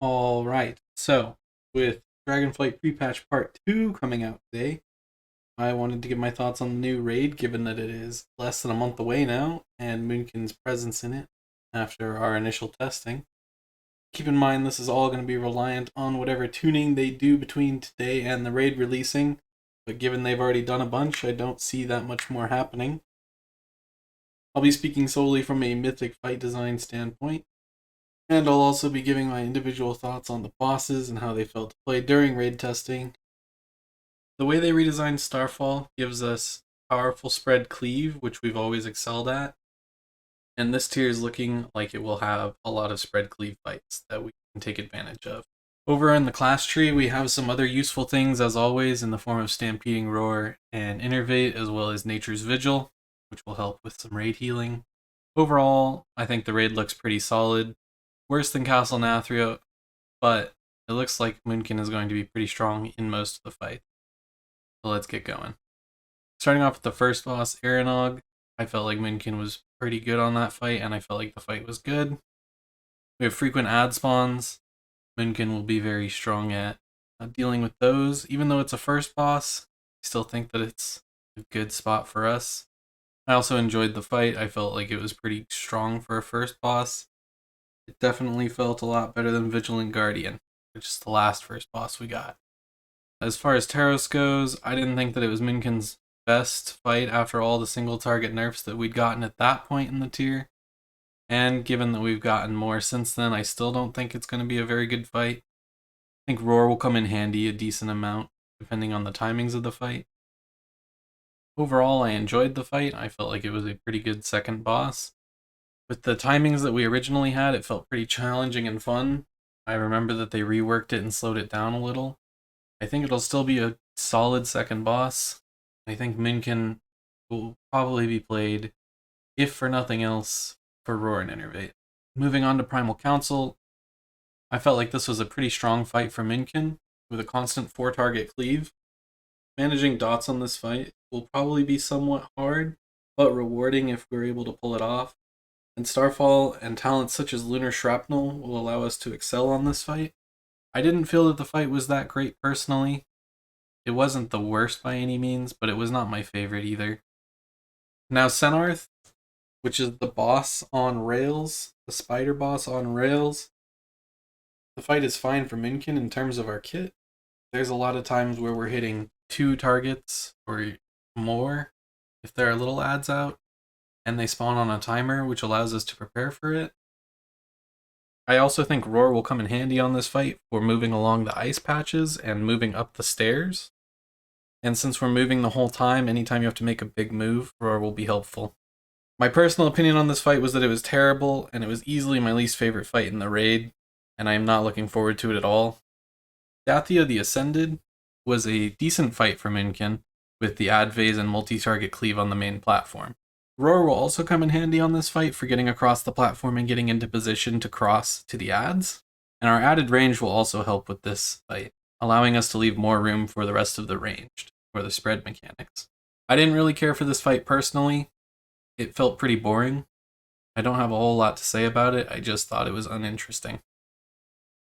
Alright, so with Dragonflight Pre-Patch Part 2 coming out today, I wanted to give my thoughts on the new raid, given that it is less than a month away now, and Moonkin's presence in it after our initial testing. Keep in mind this is all going to be reliant on whatever tuning they do between today and the raid releasing, but given they've already done a bunch, I don't see that much more happening. I'll be speaking solely from a Mythic fight design standpoint, and I'll also be giving my individual thoughts on the bosses and how they felt to play during raid testing. The way they redesigned Starfall gives us powerful spread cleave, which we've always excelled at, and this tier is looking like it will have a lot of spread cleave fights that we can take advantage of. Over in the class tree, we have some other useful things as always in the form of Stampeding Roar and Innervate, as well as Nature's Vigil, which will help with some raid healing. Overall, I think the raid looks pretty solid. Worse than Castle Nathria, but it looks like Moonkin is going to be pretty strong in most of the fight. So let's get going. Starting off with the first boss, Eranog, I felt like Moonkin was pretty good on that fight, and I felt like the fight was good. We have frequent ad spawns. Moonkin will be very strong at dealing with those. Even though it's a first boss, I still think that it's a good spot for us. I also enjoyed the fight. I felt like it was pretty strong for a first boss. It definitely felt a lot better than Vigilant Guardian, which is the last first boss we got. As far as Terros goes, I didn't think that it was Moonkin's best fight after all the single target nerfs that we'd gotten at that point in the tier. And given that we've gotten more since then, I still don't think it's going to be a very good fight. I think Roar will come in handy a decent amount, depending on the timings of the fight. Overall, I enjoyed the fight. I felt like it was a pretty good second boss. With the timings that we originally had, it felt pretty challenging and fun. I remember that they reworked it and slowed it down a little. I think it'll still be a solid second boss. I think Moonkin will probably be played, if for nothing else, for Roar and Innervate. Moving on to Primal Council, I felt like this was a pretty strong fight for Moonkin, with a constant 4-target cleave. Managing dots on this fight will probably be somewhat hard, but rewarding if we're able to pull it off. And Starfall and talents such as Lunar Shrapnel will allow us to excel on this fight. I didn't feel that the fight was that great personally. It wasn't the worst by any means, but it was not my favorite either. Now Sennarth, which is the boss on rails, the spider boss on rails. The fight is fine for Moonkin in terms of our kit. There's a lot of times where we're hitting 2 targets or more if there are little ads out, and they spawn on a timer, which allows us to prepare for it. I also think Roar will come in handy on this fight for moving along the ice patches and moving up the stairs. And since we're moving the whole time, anytime you have to make a big move, Roar will be helpful. My personal opinion on this fight was that it was terrible, and it was easily my least favorite fight in the raid, and I am not looking forward to it at all. Dathea the Ascended was a decent fight for Moonkin, with the ad phase and multi-target cleave on the main platform. Roar will also come in handy on this fight for getting across the platform and getting into position to cross to the ads, and our added range will also help with this fight, allowing us to leave more room for the rest of the ranged, or the spread mechanics. I didn't really care for this fight personally. It felt pretty boring. I don't have a whole lot to say about it, I just thought it was uninteresting.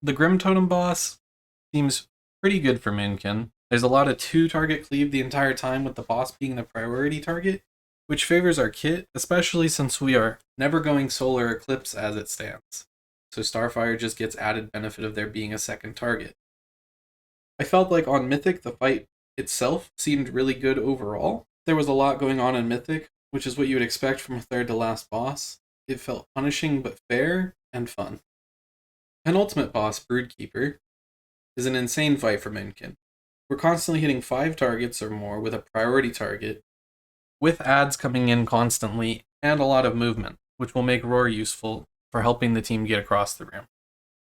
The Grimtotem boss seems pretty good for Moonkin. There's a lot of 2-target cleave the entire time, with the boss being the priority target, which favors our kit, especially since we are never going Solar Eclipse as it stands. So Starfire just gets added benefit of there being a second target. I felt like on Mythic, the fight itself seemed really good overall. There was a lot going on in Mythic, which is what you would expect from a third to last boss. It felt punishing but fair and fun. Penultimate boss, Broodkeeper, is an insane fight for Moonkin. We're constantly hitting 5 targets or more with a priority target, with ads coming in constantly and a lot of movement, which will make Roar useful for helping the team get across the room.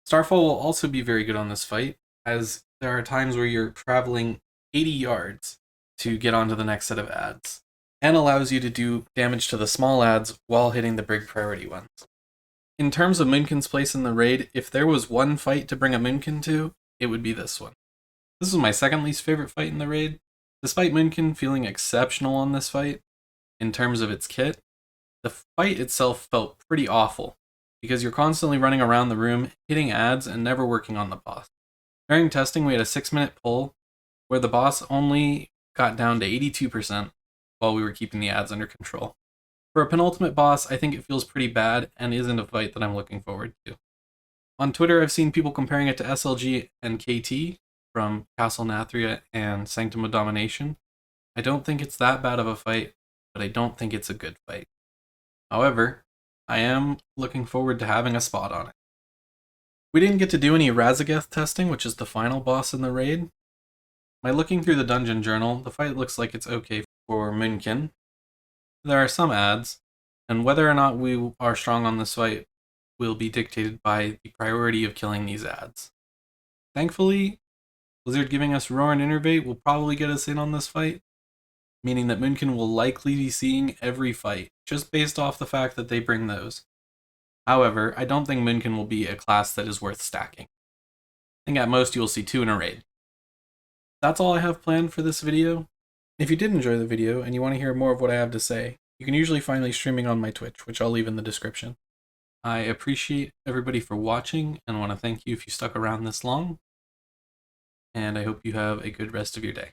Starfall will also be very good on this fight, as there are times where you're traveling 80 yards to get onto the next set of ads, and allows you to do damage to the small ads while hitting the big priority ones. In terms of Moonkin's place in the raid, if there was one fight to bring a Moonkin to, it would be this one. This was my second least favorite fight in the raid. Despite Moonkin feeling exceptional on this fight, in terms of its kit, the fight itself felt pretty awful, because you're constantly running around the room, hitting ads, and never working on the boss. During testing, we had a 6-minute pull where the boss only got down to 82% while we were keeping the ads under control. For a penultimate boss, I think it feels pretty bad and isn't a fight that I'm looking forward to. On Twitter, I've seen people comparing it to SLG and KT from Castle Dathea and Sanctum of Domination. I don't think it's that bad of a fight, but I don't think it's a good fight. However, I am looking forward to having a spot on it. We didn't get to do any Raszageth testing, which is the final boss in the raid. By looking through the dungeon journal, the fight looks like it's okay for Moonkin. There are some ads, and whether or not we are strong on this fight will be dictated by the priority of killing these ads. Thankfully, Blizzard giving us Roar and Innervate will probably get us in on this fight, meaning that Moonkin will likely be seeing every fight, just based off the fact that they bring those. However, I don't think Moonkin will be a class that is worth stacking. I think at most you will see 2 in a raid. That's all I have planned for this video. If you did enjoy the video and you want to hear more of what I have to say, you can usually find me streaming on my Twitch, which I'll leave in the description. I appreciate everybody for watching and want to thank you if you stuck around this long, and I hope you have a good rest of your day.